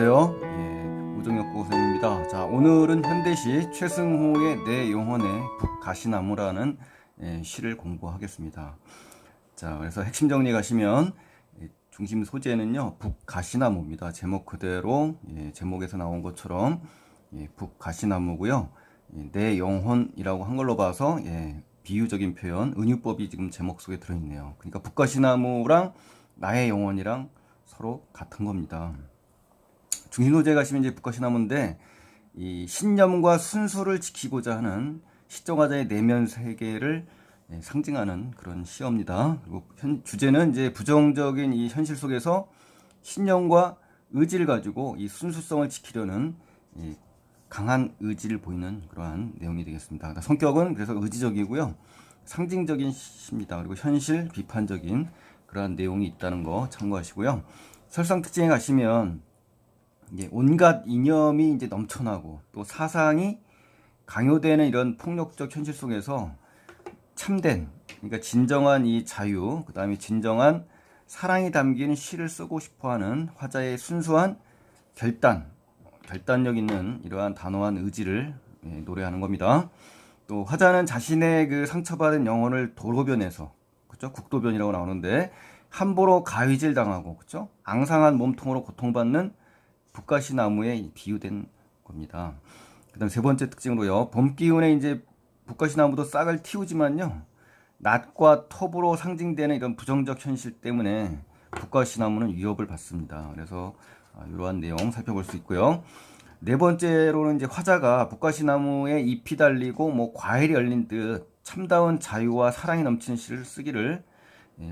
안녕하세요. 오정혁 고생입니다. 자, 오늘은 현대시 최승호의 내 영혼의 북가시나무라는 시를 공부하겠습니다. 자, 그래서 핵심 정리 가시면 중심 소재는요 북가시나무입니다. 제목 그대로 제목에서 나온 것처럼 북가시나무고요. 내 영혼이라고 한글로 봐서 비유적인 표현, 은유법이 지금 제목 속에 들어있네요. 그러니까 북가시나무랑 나의 영혼이랑 서로 같은 겁니다. 중심소재 가시면 이제 북가시나무인데 이 신념과 순수를 지키고자 하는 시정화자의 내면 세계를 상징하는 그런 시입니다. 그리고 주제는 이제 부정적인 이 현실 속에서 신념과 의지를 가지고 이 순수성을 지키려는 이 강한 의지를 보이는 그러한 내용이 되겠습니다. 그러니까 성격은 그래서 의지적이고요. 상징적인 시입니다. 그리고 현실 비판적인 그러한 내용이 있다는 거 참고하시고요. 설상 특징에 가시면 온갖 이념이 이제 넘쳐나고 또 사상이 강요되는 이런 폭력적 현실 속에서 참된, 그러니까 진정한 이 자유, 그 다음에 진정한 사랑이 담긴 시를 쓰고 싶어하는 화자의 순수한 결단력 있는 이러한 단호한 의지를 노래하는 겁니다. 또 화자는 자신의 그 상처받은 영혼을 도로변에서, 그렇죠? 국도변이라고 나오는데 함부로 가위질 당하고, 그렇죠? 앙상한 몸통으로 고통받는 북가시나무에 비유된 겁니다. 그다음 세 번째 특징으로요. 봄 기운에 이제 북가시나무도 싹을 틔우지만요. 낫과 톱으로 상징되는 이런 부정적 현실 때문에 북가시나무는 위협을 받습니다. 그래서 이러한 내용 살펴볼 수 있고요. 네 번째로는 이제 화자가 북가시나무에 잎이 달리고 뭐 과일이 열린 듯 참다운 자유와 사랑이 넘치는 시를 쓰기를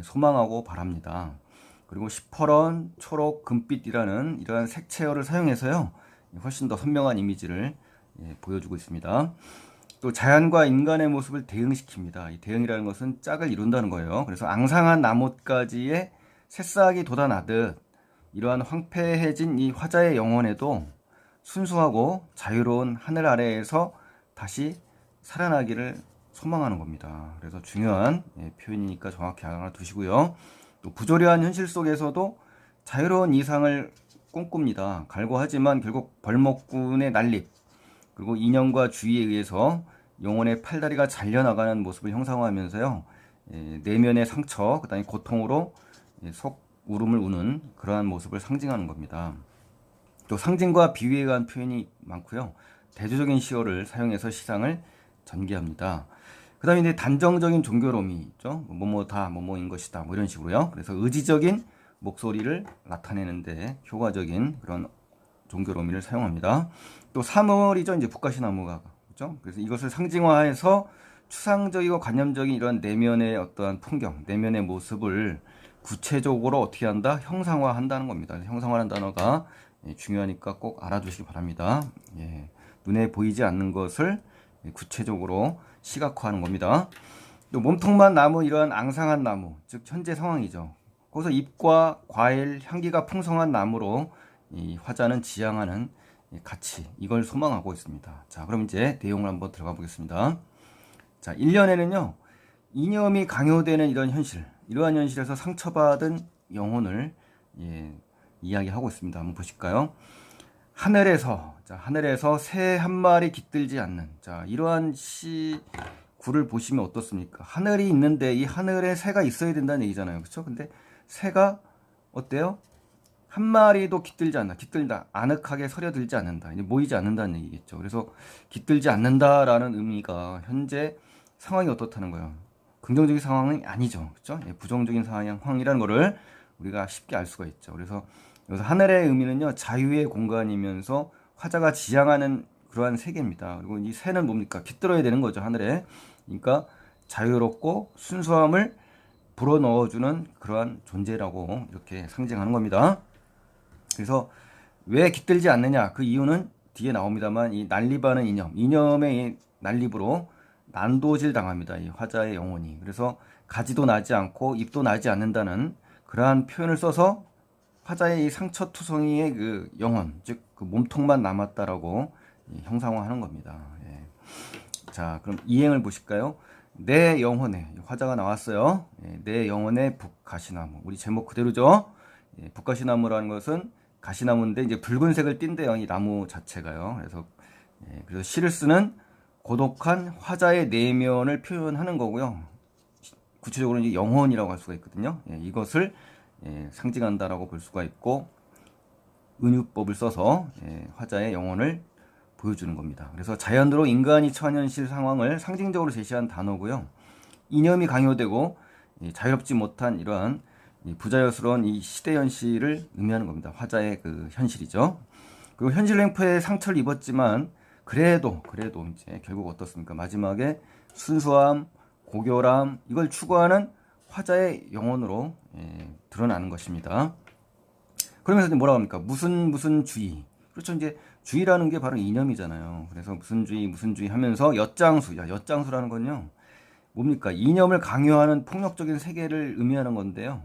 소망하고 바랍니다. 그리고 시퍼런, 초록, 금빛이라는 이러한 색채어를 사용해서요. 훨씬 더 선명한 이미지를 보여주고 있습니다. 또 자연과 인간의 모습을 대응시킵니다. 이 대응이라는 것은 짝을 이룬다는 거예요. 그래서 앙상한 나뭇가지에 새싹이 돋아나듯 이러한 황폐해진 이 화자의 영혼에도 순수하고 자유로운 하늘 아래에서 다시 살아나기를 소망하는 겁니다. 그래서 중요한 표현이니까 정확히 알아두시고요. 또 부조리한 현실 속에서도 자유로운 이상을 꿈꿉니다. 갈구하지만 결국 벌목꾼의 난립, 그리고 이념과 주의에 의해서 영혼의 팔다리가 잘려나가는 모습을 형상화하면서요. 내면의 상처, 그다음에 고통으로 속 울음을 우는 그러한 모습을 상징하는 겁니다. 또 상징과 비유에 관한 표현이 많고요. 대조적인 시어를 사용해서 시상을 전개합니다. 그 다음에 이제 단정적인 종교론이 있죠. 뭐뭐다 뭐뭐인 것이다 뭐 이런 식으로요. 그래서 의지적인 목소리를 나타내는데 효과적인 그런 종교론미를 사용합니다. 또 사물이죠. 이제 북가시나무가 그렇죠. 그래서 이것을 상징화해서 추상적이고 관념적인 이런 내면의 어떠한 풍경, 내면의 모습을 구체적으로 어떻게 한다? 형상화한다는 겁니다. 형상화라는 단어가 중요하니까 꼭 알아두시기 바랍니다. 눈에 보이지 않는 것을 구체적으로 시각화하는 겁니다. 또 몸통만 남은 이러한 앙상한 나무, 즉 현재 상황이죠. 거기서 잎과 과일, 향기가 풍성한 나무로 이 화자는 지향하는 가치, 이걸 소망하고 있습니다. 자, 그럼 이제 내용을 한번 들어가 보겠습니다. 자, 1년에는요, 이념이 강요되는 이런 현실, 이러한 현실에서 상처받은 영혼을 이야기하고 있습니다. 한번 보실까요? 하늘에서 새 한 마리 깃들지 않는, 자, 이러한 구를 보시면 어떻습니까? 하늘이 있는데 이 하늘에 새가 있어야 된다는 얘기잖아요. 그렇죠? 근데 새가 어때요? 한 마리도 깃들다, 아늑하게 서려들지 않는다, 이제 모이지 않는다는 얘기겠죠. 그래서 깃들지 않는다라는 의미가 현재 상황이 어떻다는 거예요. 긍정적인 상황은 아니죠. 그렇죠? 부정적인 상황이라는 거를 우리가 쉽게 알 수가 있죠. 그래서 여기서 하늘의 의미는요, 자유의 공간이면서 화자가 지향하는 그러한 세계입니다. 그리고 이 새는 뭡니까? 깃들어야 되는 거죠, 하늘에. 그러니까 자유롭고 순수함을 불어넣어주는 그러한 존재라고 이렇게 상징하는 겁니다. 그래서 왜 깃들지 않느냐? 그 이유는 뒤에 나옵니다만 이 난립하는 이념의 이 난립으로 난도질 당합니다. 이 화자의 영혼이. 그래서 가지도 나지 않고 잎도 나지 않는다는 그러한 표현을 써서 화자의 이 상처투성이의 그 영혼, 즉 그 몸통만 남았다라고 형상화하는 겁니다. 자, 그럼 이행을 보실까요? 내 영혼에 화자가 나왔어요. 내 영혼의 북가시나무. 우리 제목 그대로죠. 북가시나무라는 것은 가시나무인데 이제 붉은색을 띈대요. 이 나무 자체가요. 그래서 시를 쓰는 고독한 화자의 내면을 표현하는 거고요. 구체적으로 이제 영혼이라고 할 수가 있거든요. 이것을 상징한다라고 볼 수가 있고 은유법을 써서 화자의 영혼을 보여주는 겁니다. 그래서 자연으로 인간이 처한 현실 상황을 상징적으로 제시한 단어고요. 이념이 강요되고 자유롭지 못한 이러한 부자연스러운 이 시대 현실을 의미하는 겁니다. 화자의 그 현실이죠. 그리고 현실 횡포에 상처를 입었지만 그래도 이제 결국 어떻습니까? 마지막에 순수함, 고결함 이걸 추구하는 화자의 영혼으로 드러나는 것입니다. 그러면서 뭐라고 합니까? 무슨 주의. 그렇죠. 이제 주의라는 게 바로 이념이잖아요. 그래서 무슨 주의 하면서 엿장수라는 건요. 뭡니까? 이념을 강요하는 폭력적인 세계를 의미하는 건데요.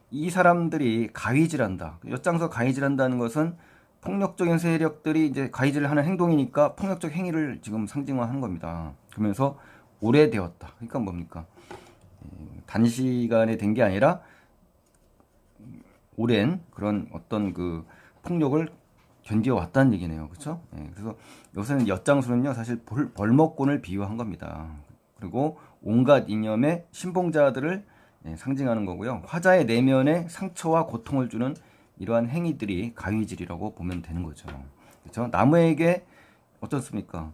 이 사람들이 가위질한다. 엿장서 가위질한다는 것은 폭력적인 세력들이 이제 가위질을 하는 행동이니까 폭력적 행위를 지금 상징화하는 겁니다. 그러면서 오래되었다. 그러니까 뭡니까? 단시간에 된 게 아니라 오랜 그런 어떤 그 폭력을 견디어왔다는 얘기네요. 그렇죠? 그래서 요새는 엿장수는요 사실 벌목꾼을 비유한 겁니다. 그리고 온갖 이념의 신봉자들을 상징하는 거고요. 화자의 내면에 상처와 고통을 주는 이러한 행위들이 가위질이라고 보면 되는 거죠. 그렇죠? 나무에게 어떻습니까?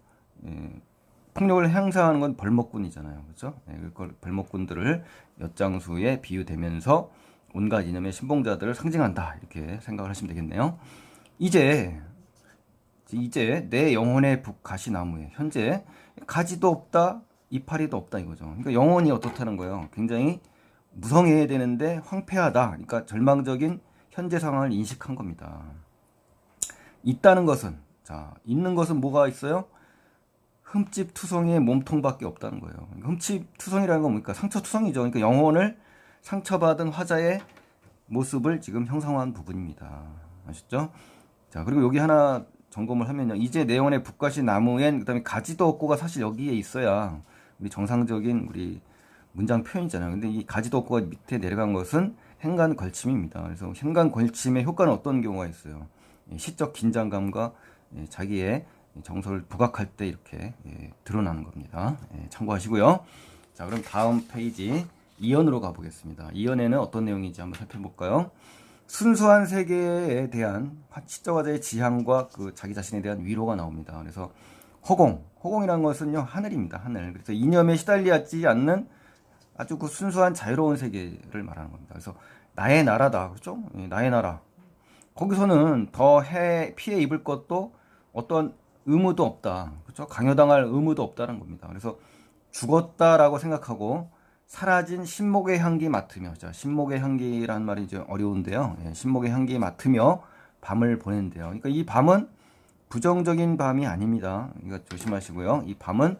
폭력을 행사하는 건 벌목꾼이잖아요. 그렇죠? 그걸 벌목꾼들을 엿장수에 비유되면서 온갖 이념의 신봉자들을 상징한다. 이렇게 생각을 하시면 되겠네요. 이제 내 영혼의 북가시나무에 현재 가지도 없다, 이파리도 없다 이거죠. 그러니까 영혼이 어떻다는 거예요. 굉장히 무성해야 되는데 황폐하다. 그러니까 절망적인 현재 상황을 인식한 겁니다. 있다는 것은 있는 것은 뭐가 있어요? 흠집투성이의 몸통밖에 없다는 거예요. 흠집투성이라는 건 뭡니까? 상처투성이죠. 그러니까 영혼을 상처받은 화자의 모습을 지금 형상화한 부분입니다. 아셨죠? 자, 그리고 여기 하나 점검을 하면요. 이제 내 영혼의 북가시 나무엔 그다음에 가지도 없고가 사실 여기에 있어야 우리 정상적인 우리 문장 표현이잖아요. 근데 이 가지도 없고가 밑에 내려간 것은 행간 걸침입니다. 그래서 행간 걸침의 효과는 어떤 경우가 있어요? 시적 긴장감과 자기의 정서를 부각할 때 이렇게 드러나는 겁니다. 참고하시고요. 자, 그럼 다음 페이지 2연으로 가보겠습니다. 2연에는 어떤 내용인지 한번 살펴볼까요? 순수한 세계에 대한 시적 화자의 지향과 그 자기 자신에 대한 위로가 나옵니다. 그래서 허공이라는 것은요 하늘입니다. 하늘. 그래서 이념에 시달리지 않는 아주 그 순수한 자유로운 세계를 말하는 겁니다. 그래서 나의 나라다, 그렇죠? 나의 나라. 거기서는 더 피해 입을 것도 어떤 의무도 없다, 그렇죠? 강요당할 의무도 없다는 겁니다. 그래서 죽었다라고 생각하고 사라진 신목의 향기 맡으며, 자, 신목의 향기라는 말이 이제 어려운데요. 신목의 향기 맡으며 밤을 보낸대요. 그러니까 이 밤은 부정적인 밤이 아닙니다. 이거 조심하시고요. 이 밤은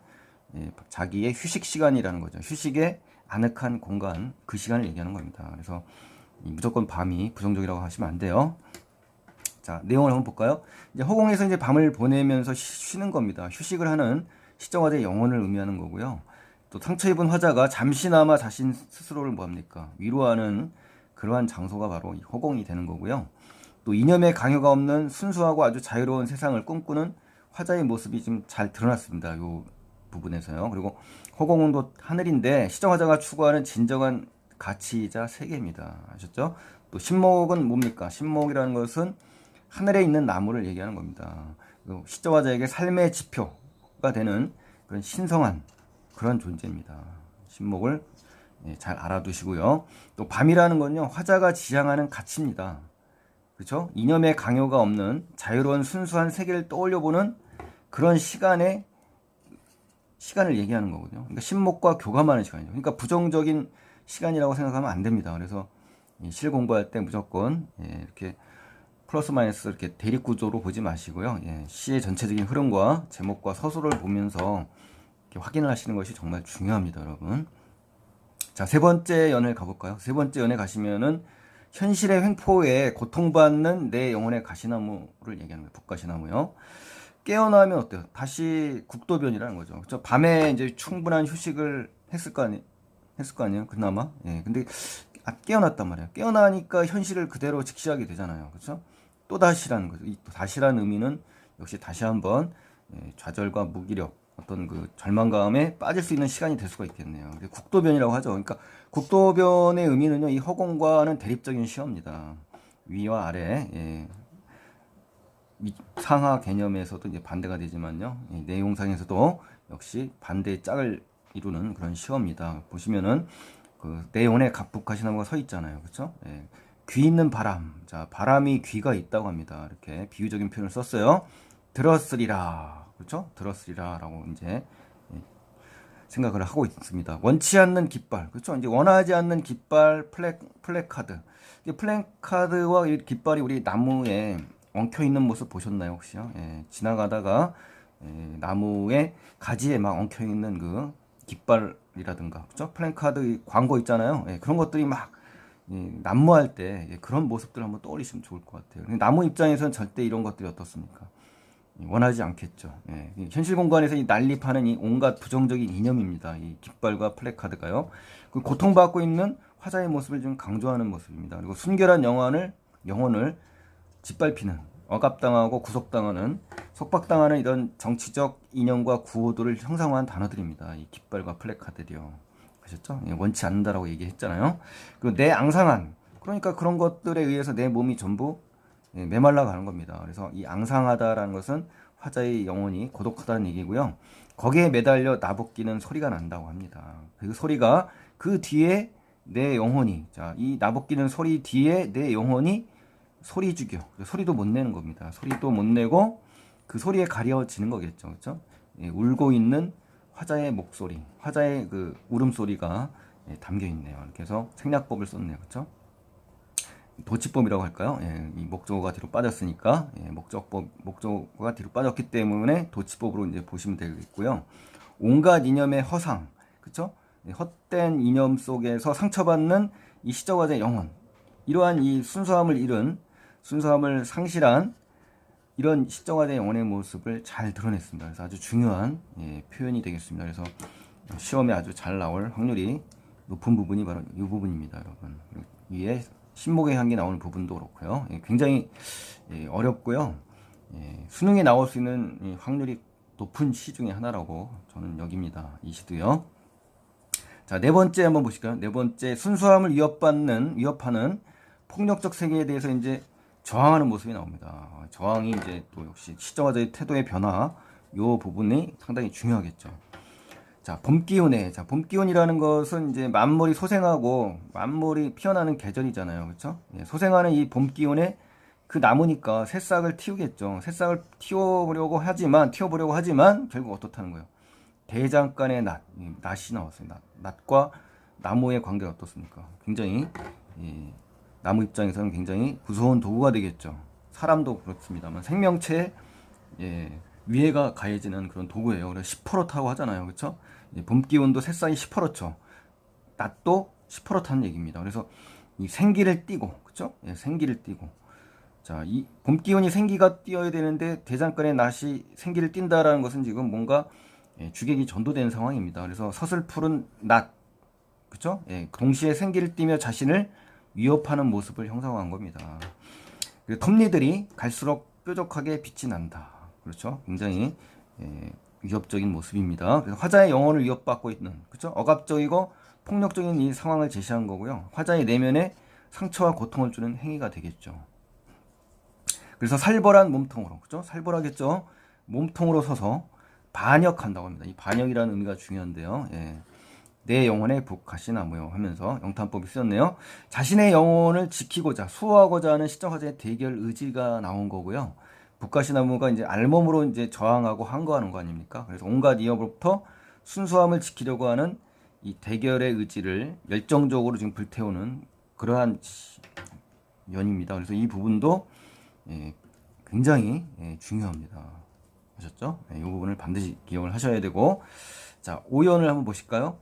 자기의 휴식 시간이라는 거죠. 휴식의 아늑한 공간, 그 시간을 얘기하는 겁니다. 그래서 무조건 밤이 부정적이라고 하시면 안 돼요. 자, 내용을 한번 볼까요? 이제 허공에서 이제 밤을 보내면서 쉬는 겁니다. 휴식을 하는 시적 화자의 영혼을 의미하는 거고요. 또 상처 입은 화자가 잠시나마 자신 스스로를 뭐합니까? 위로하는 그러한 장소가 바로 이 허공이 되는 거고요. 또 이념의 강요가 없는 순수하고 아주 자유로운 세상을 꿈꾸는 화자의 모습이 좀 잘 드러났습니다. 이 부분에서요. 그리고 허공은 또 하늘인데 시적 화자가 추구하는 진정한 가치이자 세계입니다. 아셨죠? 또 신목은 뭡니까? 신목이라는 것은 하늘에 있는 나무를 얘기하는 겁니다. 시적 화자에게 삶의 지표가 되는 그런 신성한 그런 존재입니다. 신목을 잘 알아두시고요. 또 밤이라는 건요, 화자가 지향하는 가치입니다. 그렇죠? 이념의 강요가 없는 자유로운 순수한 세계를 떠올려보는 그런 시간을 얘기하는 거거든요. 그러니까 신목과 교감하는 시간이죠. 그러니까 부정적인 시간이라고 생각하면 안 됩니다. 그래서 실 공부할 때 무조건 이렇게 플러스 마이너스 이렇게 대립 구조로 보지 마시고요. 시의 전체적인 흐름과 제목과 서술을 보면서 확인을 하시는 것이 정말 중요합니다, 여러분. 자, 세 번째 연을 가볼까요? 세 번째 연에 가시면은 현실의 횡포에 고통받는 내 영혼의 가시나무를 얘기하는 거예요. 북가시나무요. 깨어나면 어때요? 다시 국도변이라는 거죠. 그렇죠? 밤에 이제 충분한 휴식을 했을 거 아니에요? 그나마. 근데 깨어났단 말이에요. 깨어나니까 현실을 그대로 직시하게 되잖아요. 그렇죠? 또다시라는 거죠. 이 다시라는 의미는 역시 다시 한번 좌절과 무기력, 어떤 그 절망감에 빠질 수 있는 시간이 될 수가 있겠네요. 국도변이라고 하죠. 그러니까 국도변의 의미는요, 이 허공과는 대립적인 시험입니다. 위와 아래, 상하 개념에서도 이제 반대가 되지만요, 내용상에서도 역시 반대의 짝을 이루는 그런 시험입니다. 보시면은 그 내용에 갑북하시나무가 서 있잖아요, 그렇죠? 귀 있는 바람, 자 바람이 귀가 있다고 합니다. 이렇게 비유적인 표현을 썼어요. 들었으리라, 그렇죠? 들었으리라라고 이제 생각을 하고 있습니다. 원치 않는 깃발, 그렇죠? 이제 원하지 않는 깃발, 플래카드. 플래카드와 이 깃발이 우리 나무에 엉켜 있는 모습 보셨나요, 혹시요? 지나가다가 나무에 가지에 막 엉켜 있는 그 깃발이라든가, 그렇죠? 플래카드 광고 있잖아요. 그런 것들이 막 난무할 때 그런 모습들 한번 떠올리시면 좋을 것 같아요. 나무 입장에서는 절대 이런 것들이 어떻습니까? 원하지 않겠죠. 현실 공간에서 이 난립하는 이 온갖 부정적인 이념입니다. 이 깃발과 플래카드가요. 그 고통받고 있는 화자의 모습을 좀 강조하는 모습입니다. 그리고 순결한 영혼을 짓밟히는, 억압당하고 구속당하는, 속박당하는 이런 정치적 이념과 구호도를 형상화한 단어들입니다. 이 깃발과 플래카드요. 아셨죠? 원치 않는다라고 얘기했잖아요. 그리고 내 앙상한, 그러니까 그런 것들에 의해서 내 몸이 전부 메말라 가는 겁니다. 그래서 이 앙상하다라는 것은 화자의 영혼이 고독하다는 얘기고요. 거기에 매달려 나부끼는 소리가 난다고 합니다. 그 소리가 그 뒤에 내 영혼이, 자, 이 나부끼는 소리 뒤에 내 영혼이 소리 죽여. 소리도 못 내는 겁니다. 소리도 못 내고 그 소리에 가려지는 거겠죠. 그렇죠? 울고 있는 화자의 목소리, 화자의 그 울음소리가 담겨 있네요. 이렇게 해서 생략법을 썼네요. 그렇죠? 도치법이라고 할까요? 이 목적어가 뒤로 빠졌으니까, 목적어가 뒤로 빠졌기 때문에 도치법으로 이제 보시면 되겠고요. 온갖 이념의 허상, 그쵸? 헛된 이념 속에서 상처받는 이 시적화자의 영혼, 이러한 이 순수함을 상실한 이런 시적화자의 영혼의 모습을 잘 드러냈습니다. 그래서 아주 중요한 표현이 되겠습니다. 그래서 시험에 아주 잘 나올 확률이 높은 부분이 바로 이 부분입니다, 여러분. 위에 신목의 향기 나오는 부분도 그렇고요. 굉장히 어렵고요. 수능에 나올 수 있는 확률이 높은 시 중에 하나라고 저는 여깁니다. 이 시도요. 자, 네 번째 한번 보실까요? 네 번째, 순수함을 위협하는 폭력적 세계에 대해서 이제 저항하는 모습이 나옵니다. 저항이 이제 또 역시 시적화자의 태도의 변화, 요 부분이 상당히 중요하겠죠. 자, 봄 기운에, 자, 봄 기운이라는 것은 이제 만물이 소생하고 만물이 피어나는 계절이잖아요. 그렇죠? 소생하는 이 봄 기운에 그 나무니까 새싹을 틔우겠죠. 새싹을 틔워보려고 하지만 결국 어떻다는 거예요? 대장간의 낫이 나왔어요. 낫과 나무의 관계가 어떻습니까? 굉장히 나무 입장에서는 굉장히 무서운 도구가 되겠죠. 사람도 그렇습니다만 생명체에 위해가 가해지는 그런 도구예요. 그래서 시퍼렇다고 하잖아요. 그렇죠? 봄 기운도 새싹이 시퍼렇죠. 낫도 시퍼렇다는 얘기입니다. 그래서 이 생기를 띠고, 그렇죠? 생기를 띠고. 자, 이 봄 기운이 생기가 띄어야 되는데 대장간의 낫이 생기를 띈다라는 것은 지금 뭔가 주객이 전도된 상황입니다. 그래서 서슬푸른 낫, 그렇죠? 동시에 생기를 띠며 자신을 위협하는 모습을 형상화한 겁니다. 톱니들이 갈수록 뾰족하게 빛이 난다. 그렇죠? 굉장히 위협적인 모습입니다. 그래서 화자의 영혼을 위협받고 있는, 그렇죠? 억압적이고 폭력적인 이 상황을 제시한 거고요. 화자의 내면에 상처와 고통을 주는 행위가 되겠죠. 그래서 살벌한 몸통으로, 그렇죠? 살벌하겠죠? 몸통으로 서서 반역한다고 합니다. 이 반역이라는 의미가 중요한데요. 내 영혼에 북가시나무요 하면서 영탄법이 쓰였네요. 자신의 영혼을 지키고자 수호하고자 하는 시적화자의 대결 의지가 나온 거고요. 북가시나무가 이제 알몸으로 이제 저항하고 항거하는 거 아닙니까? 그래서 온갖 위협으로부터 순수함을 지키려고 하는 이 대결의 의지를 열정적으로 지금 불태우는 그러한 면입니다. 그래서 이 부분도 굉장히 중요합니다. 아셨죠? 이 부분을 반드시 기억을 하셔야 되고, 자, 오연을 한번 보실까요?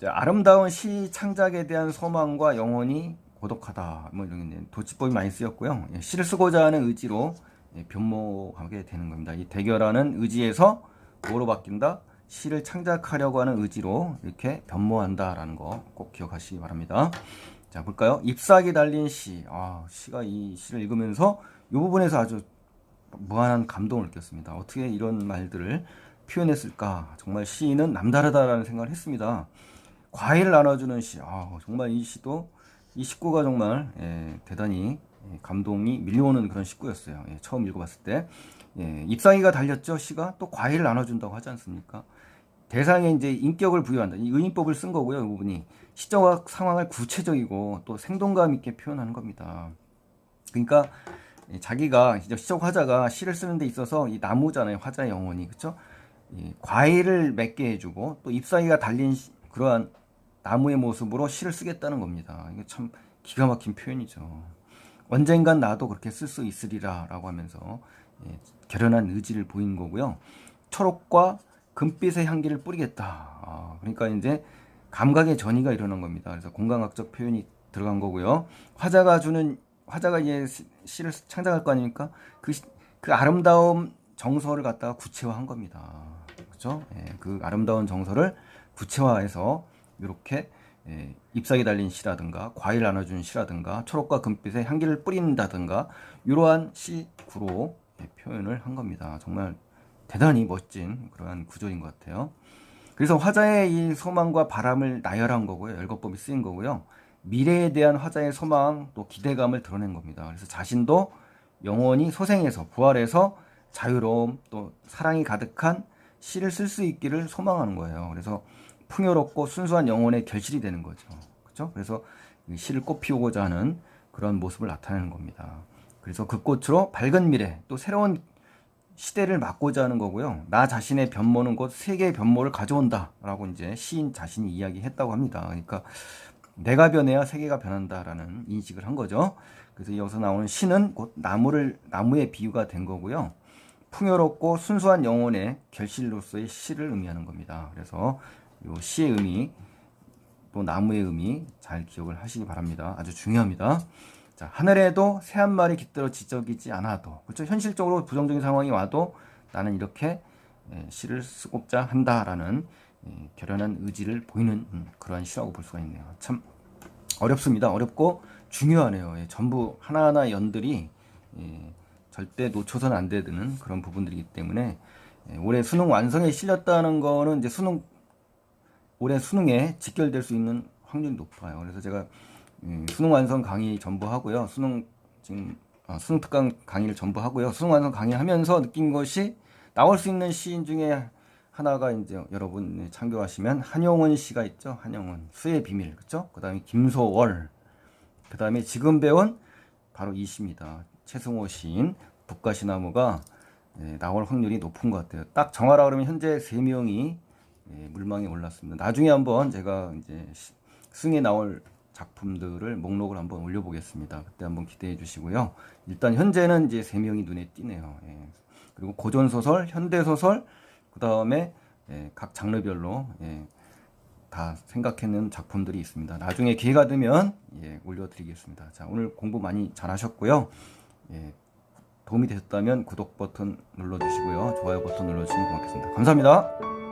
자, 아름다운 시 창작에 대한 소망과 영혼이 고독하다. 뭐 이런 도치법이 많이 쓰였고요. 시를 쓰고자 하는 의지로 변모하게 되는 겁니다. 이 대결하는 의지에서 뭐로 바뀐다? 시를 창작하려고 하는 의지로 이렇게 변모한다라는 거 꼭 기억하시기 바랍니다. 자, 볼까요? 잎사귀 달린 시. 시가 이 시를 읽으면서 이 부분에서 아주 무한한 감동을 느꼈습니다. 어떻게 이런 말들을 표현했을까? 정말 시인은 남다르다라는 생각을 했습니다. 과일을 나눠주는 시, 정말 이 시도 이 식구가 정말 대단히 감동이 밀려오는 그런 식구였어요. 처음 읽어봤을 때 잎사귀가 달렸죠. 시가 또 과일을 나눠준다고 하지 않습니까? 대상에 이제 인격을 부여한다. 이 의인법을 쓴 거고요. 이 부분이 시적 상황을 구체적이고 또 생동감 있게 표현하는 겁니다. 그러니까 자기가 이제 시적 화자가 시를 쓰는 데 있어서 이 나무잖아요. 화자의 영혼이 그렇죠? 과일을 맺게 해주고 또 잎사귀가 달린 그러한 나무의 모습으로 시를 쓰겠다는 겁니다. 이게 참 기가 막힌 표현이죠. 언젠간 나도 그렇게 쓸 수 있으리라 라고 하면서 결연한 의지를 보인 거고요. 초록과 금빛의 향기를 뿌리겠다. 그러니까 이제 감각의 전이가 일어난 겁니다. 그래서 공간학적 표현이 들어간 거고요. 화자가 이제 시를 창작할 거 아닙니까? 그 아름다움 정서를 갖다가 구체화한 겁니다. 그렇죠? 그 아름다운 정서를 구체화해서 이렇게 잎사귀 달린 시라든가 과일 나눠준 시라든가 초록과 금빛의 향기를 뿌린다든가 이러한 시구로 표현을 한 겁니다. 정말 대단히 멋진 그러한 구조인 것 같아요. 그래서 화자의 이 소망과 바람을 나열한 거고요. 열거법이 쓰인 거고요. 미래에 대한 화자의 소망 또 기대감을 드러낸 겁니다. 그래서 자신도 영원히 소생해서 부활해서 자유로움 또 사랑이 가득한 시를 쓸 수 있기를 소망하는 거예요. 그래서 풍요롭고 순수한 영혼의 결실이 되는 거죠. 그렇죠? 그래서 시를 꽃 피우고자 하는 그런 모습을 나타내는 겁니다. 그래서 그 꽃으로 밝은 미래 또 새로운 시대를 막고자 하는 거고요. 나 자신의 변모는 곧 세계의 변모를 가져온다라고 이제 시인 자신이 이야기했다고 합니다. 그러니까 내가 변해야 세계가 변한다라는 인식을 한 거죠. 그래서 여기서 나오는 시는 곧 나무의 비유가 된 거고요. 풍요롭고 순수한 영혼의 결실로서의 시를 의미하는 겁니다. 그래서 이 시의 의미 또 나무의 의미 잘 기억을 하시기 바랍니다. 아주 중요합니다. 자, 하늘에도 새 한 마리 깃들어 지적이지 않아도 그렇죠. 현실적으로 부정적인 상황이 와도 나는 이렇게 시를 쓰고자 한다라는 결연한 의지를 보이는 그러한 시라고 볼 수가 있네요. 참 어렵습니다. 어렵고 중요하네요. 전부 하나하나 연들이 절대 놓쳐서는 안 되는 그런 부분들이기 때문에 올해 수능 완성에 실렸다는 거는 이제 올해 수능에 직결될 수 있는 확률이 높아요. 그래서 제가 수능 완성 강의 전부 하고요. 수능 특강 강의를 전부 하고요. 수능 완성 강의 하면서 느낀 것이 나올 수 있는 시인 중에 하나가 이제 여러분 참고하시면 한용운 씨가 있죠. 한용운 수의 비밀 그렇죠? 그다음에 김소월 그다음에 지금 배운 바로 이 시입니다. 최승호 시인 북가시나무가 나올 확률이 높은 것 같아요. 딱 정하라 그러면 현재 3명이 물망에 올랐습니다. 나중에 한번 제가 이제 수능에 나올 작품들을 목록을 한번 올려보겠습니다. 그때 한번 기대해 주시고요. 일단 현재는 이제 3명이 눈에 띄네요. 그리고 고전소설, 현대소설, 그 다음에 각 장르별로 다 생각해낸 작품들이 있습니다. 나중에 기회가 되면 올려드리겠습니다. 자, 오늘 공부 많이 잘 하셨고요. 도움이 되셨다면 구독 버튼 눌러주시고요. 좋아요 버튼 눌러주시면 고맙겠습니다. 감사합니다.